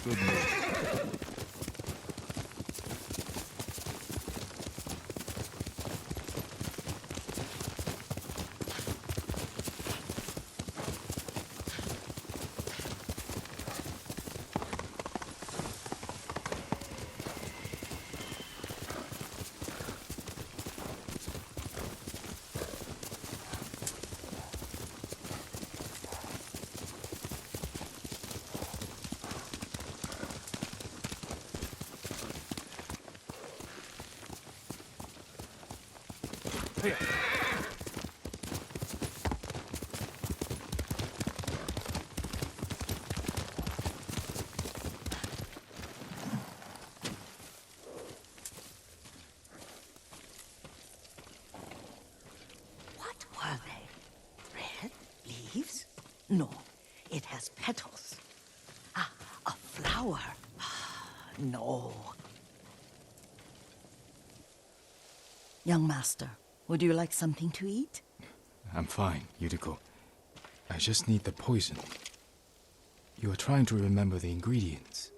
Good move. Here. What were they? Red leaves? No, it has petals. Ah, a flower. No. Young master, would you like something to eat? I'm fine, Yuriko. I just need the poison. You are trying to remember the ingredients.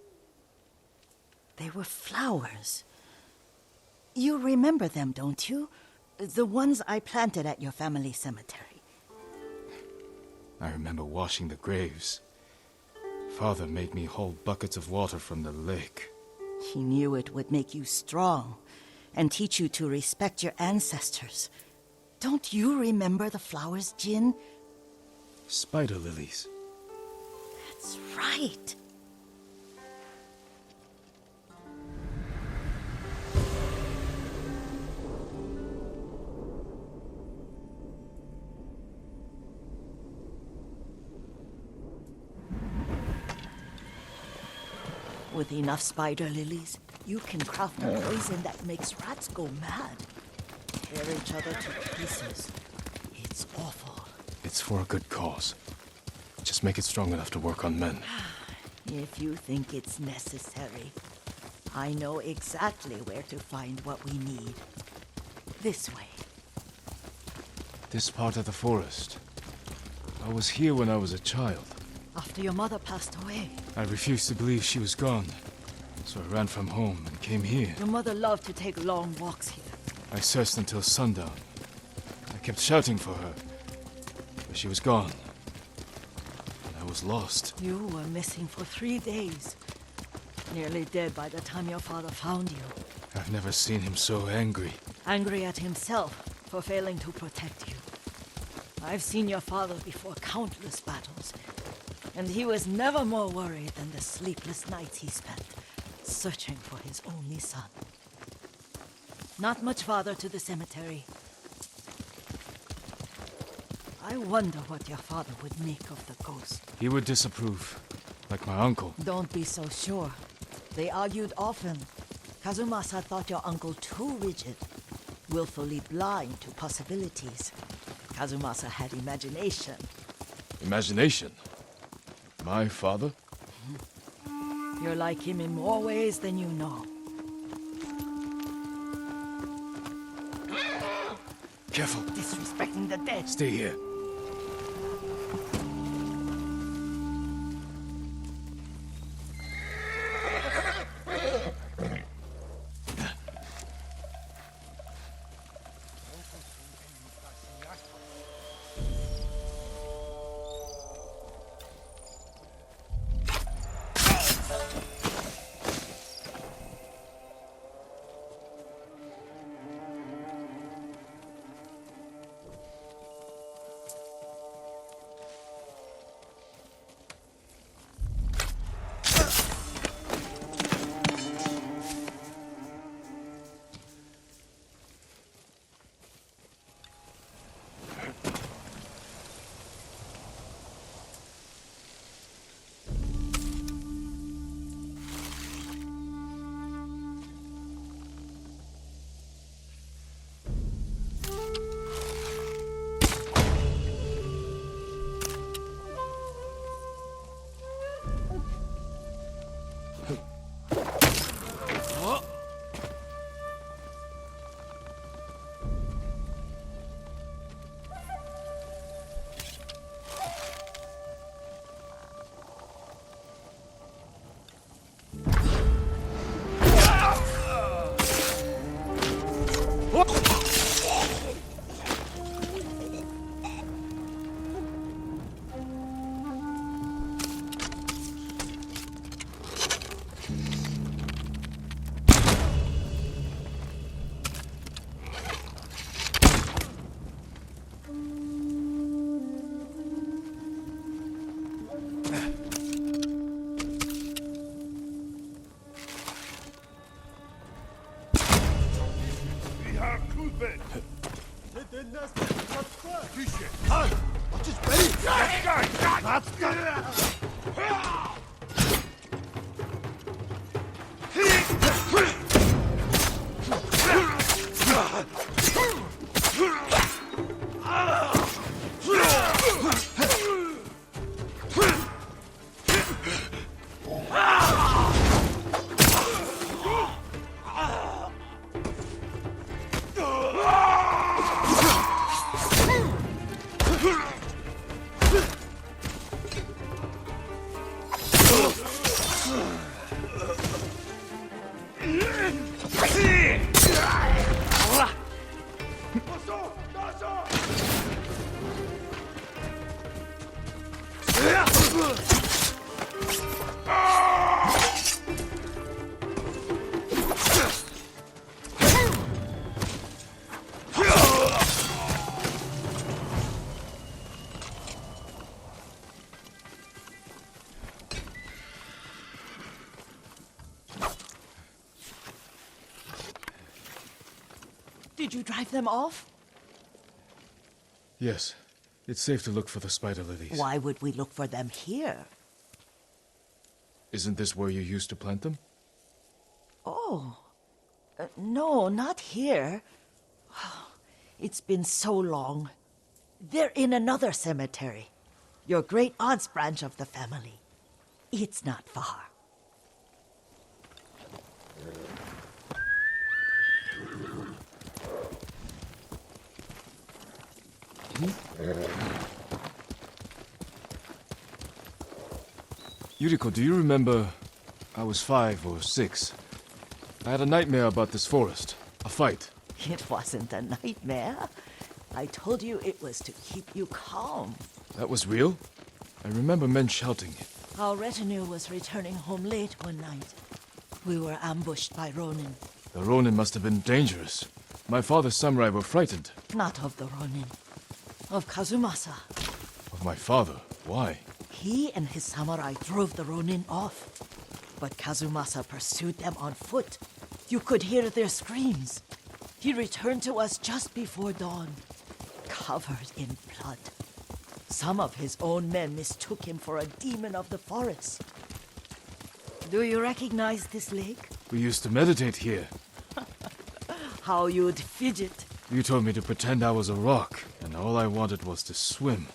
They were flowers. You remember them, don't you? The ones I planted at your family cemetery. I remember washing the graves. Father made me hold buckets of water from the lake. He knew it would make you strong and teach you to respect your ancestors. Don't you remember the flowers, Jin? Spider lilies. That's right. With enough spider lilies, you can craft a poison that makes rats go mad. Tear each other to pieces. It's awful. It's for a good cause. Just make it strong enough to work on men. If you think it's necessary, I know exactly where to find what we need. This way. This part of the forest. I was here when I was a child. After your mother passed away. I refused to believe she was gone. So I ran from home and came here. Your mother loved to take long walks here. I searched until sundown. I kept shouting for her. But she was gone. And I was lost. You were missing for 3 days. Nearly dead by the time your father found you. I've never seen him so angry. Angry at himself for failing to protect you. I've seen your father before countless battles. And he was never more worried than the sleepless nights he spent searching for his only son. Not much farther to the cemetery. I wonder what your father would make of the ghost. He would disapprove, like my uncle. Don't be so sure. They argued often. Kazumasa thought your uncle too rigid, willfully blind to possibilities. Kazumasa had imagination. Imagination? My father? You're like him in more ways than you know. Careful. Disrespecting the dead. Stay here. Did you drive them off? Yes. It's safe to look for the spider lilies. Why would we look for them here? Isn't this where you used to plant them? Oh. No, not here. It's been so long. They're in another cemetery. Your great-aunt's branch of the family. It's not far. Yuriko, do you remember? I was 5 or 6. I had a nightmare about this forest. A fight. It wasn't a nightmare. I told you it was to keep you calm. That was real? I remember men shouting. Our retinue was returning home late one night. We were ambushed by Ronin. The Ronin must have been dangerous. My father's samurai were frightened. Not of the Ronin. Of Kazumasa. Of my father? Why? He and his samurai drove the Ronin off. But Kazumasa pursued them on foot. You could hear their screams. He returned to us just before dawn, covered in blood. Some of his own men mistook him for a demon of the forest. Do you recognize this lake? We used to meditate here. How you'd fidget. You told me to pretend I was a rock, and all I wanted was to swim.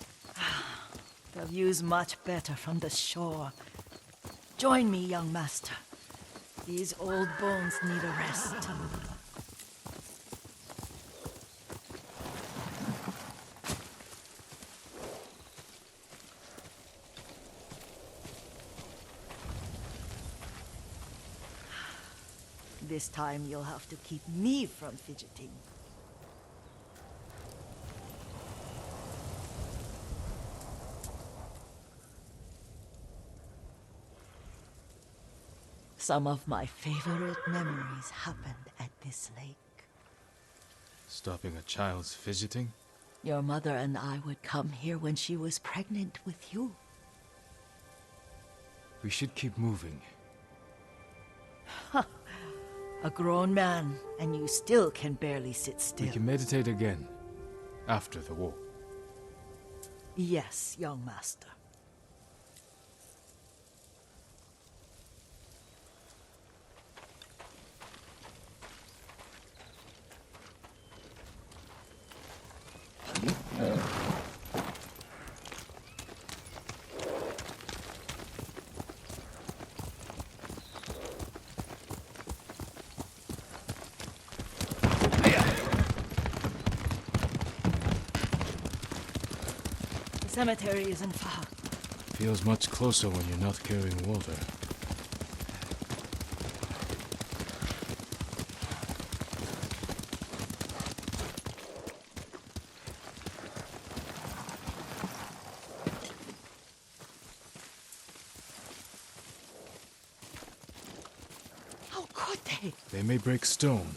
The view's much better from the shore. Join me, young master. These old bones need a rest. This time you'll have to keep me from fidgeting. Some of my favorite memories happened at this lake. Stopping a child's fidgeting? Your mother and I would come here when she was pregnant with you. We should keep moving. A grown man, and you still can barely sit still. We can meditate again. After the war. Yes, young master. The cemetery isn't far. Feels much closer when you're not carrying water. How could they? They may break stone,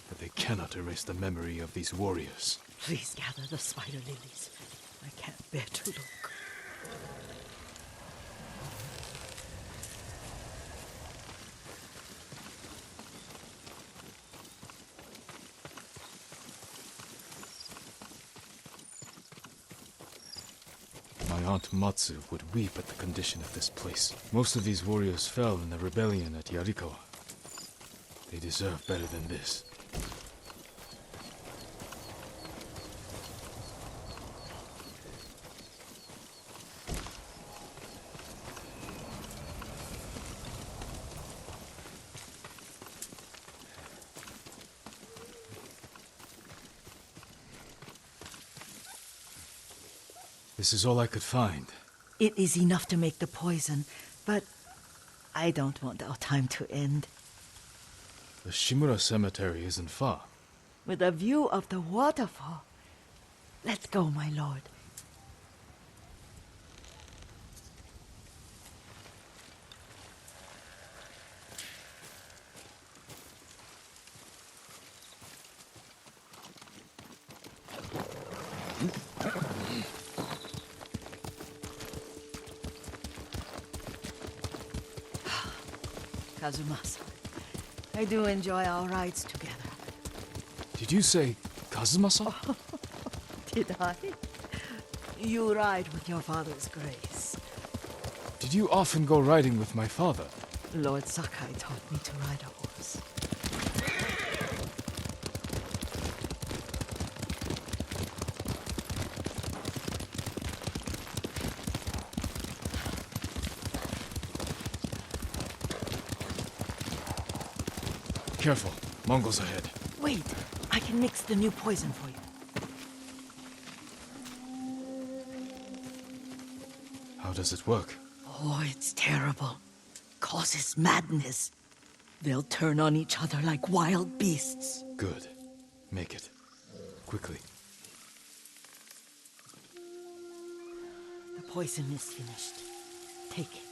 but they cannot erase the memory of these warriors. Please gather the spider lilies. I can't bear to look. aunt Matsu would weep at the condition of this place. Most of these warriors fell in the rebellion at Yuriko. They deserve better than this. This is all I could find. It is enough to make the poison, but I don't want our time to end. The Shimura Cemetery isn't far. With a view of the waterfall. Let's go, my lord. Kazumasa, I do enjoy our rides together. Did you say Kazumasa? Did I? You ride with your father's grace. Did you often go riding with my father? Lord Sakai taught me to ride a horse. Careful. Mongols ahead. Wait, I can mix the new poison for you. How does it work? Oh, it's terrible. Causes madness. They'll turn on each other like wild beasts. Good. Make it. Quickly. The poison is finished. Take it.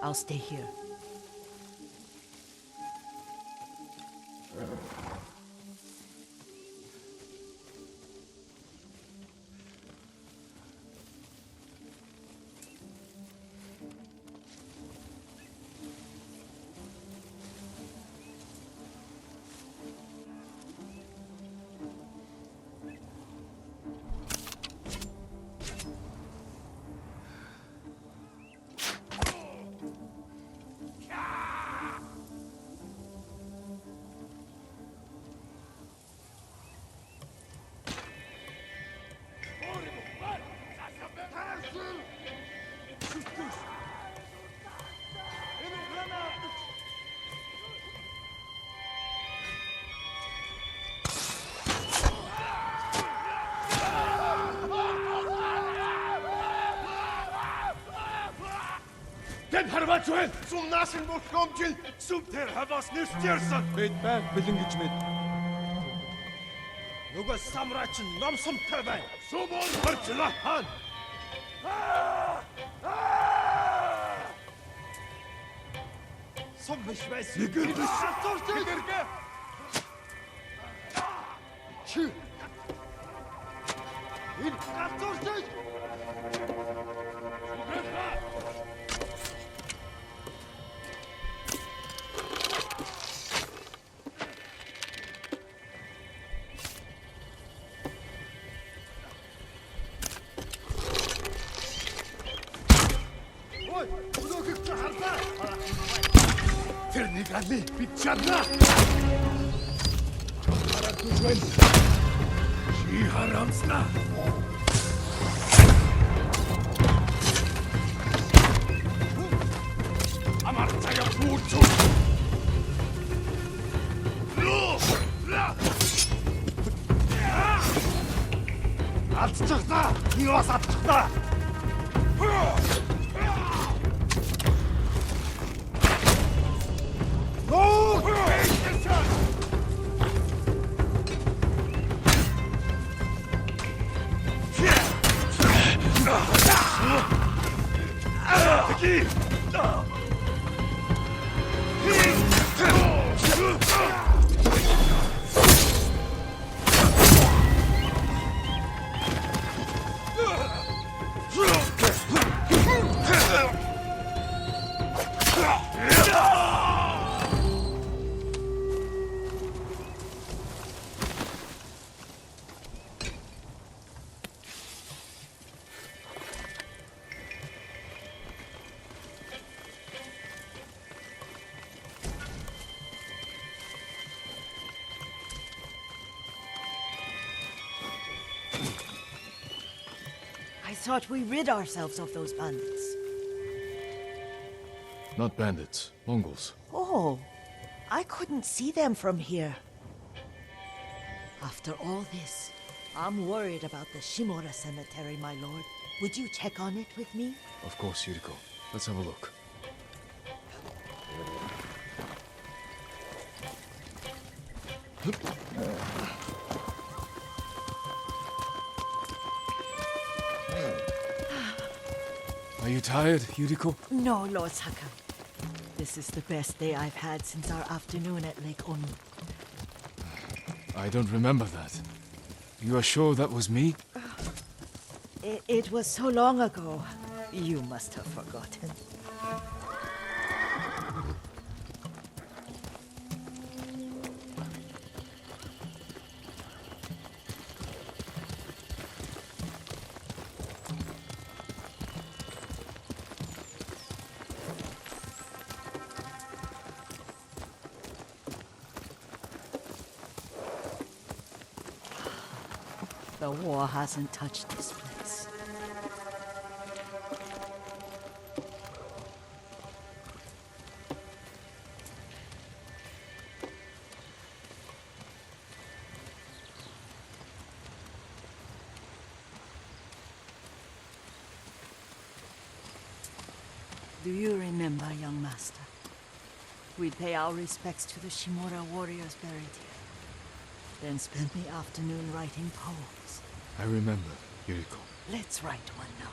I'll stay here. Тэд харваач байна. Сум наашин бүрхэмжил сүм тэр хаваас нэрчээрсэн. Бид байна бэлэн гэж мэд. Нөгөө самраач ном сумтай байна. Сум орчлаа хаан. Сум биш байсан. Нэгэр биш. Нэгэргэ. Чи. Энэ гацуурч. Тэр нэг али бид чадна. Харагдаж байна. Чи харамсна. Амар цагаан бүрч. Алдчихлаа. Би бас алдчихлаа. thought we rid ourselves of those bandits. Not bandits, Mongols. Oh, I couldn't see them from here. After all this, I'm worried about the Shimura cemetery, my lord. Would you check on it with me? Of course, Yuriko. Let's have a look. Are you tired, Yuriko? No, Lord Sakai. This is the best day I've had since our afternoon at Lake Onu. I don't remember that. You are sure that was me? It was so long ago. You must have forgotten. The war hasn't touched this place. Do you remember, young master? We'd pay our respects to the Shimura warriors buried here, then spend the afternoon writing poems. I remember, Yuriko. Let's write one now.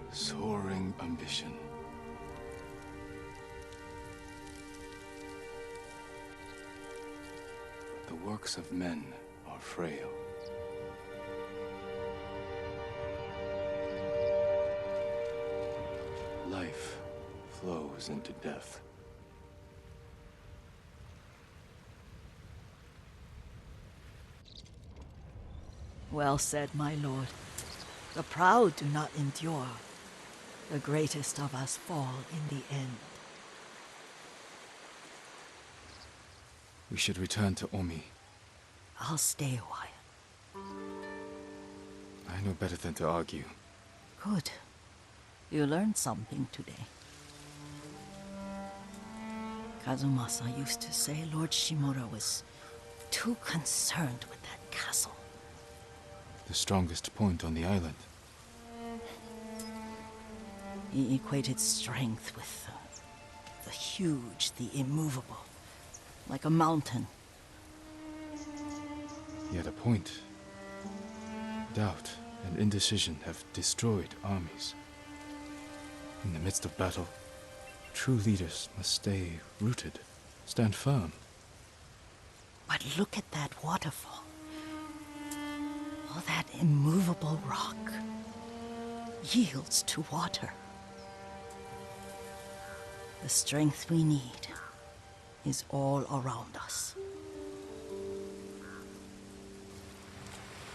Soaring ambition. The works of men are frail. Life flows into death. Well said, my lord. The proud do not endure. The greatest of us fall in the end. We should return to Omi. I'll stay a while. I know better than to argue. Good. You learned something today. Kazumasa used to say Lord Shimura was too concerned with that castle. The strongest point on the island. He equated strength with the huge, the immovable, like a mountain. He had a point. Doubt and indecision have destroyed armies. In the midst of battle, true leaders must stay rooted, stand firm. But look at that waterfall. All that immovable rock yields to water. The strength we need is all around us.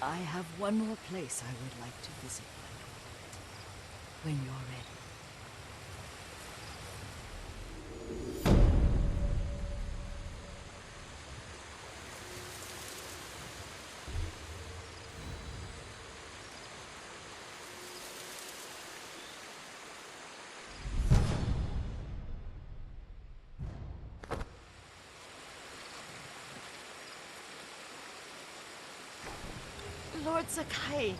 I have one more place I would like to visit, my lord, when you're ready. Lord Sakai,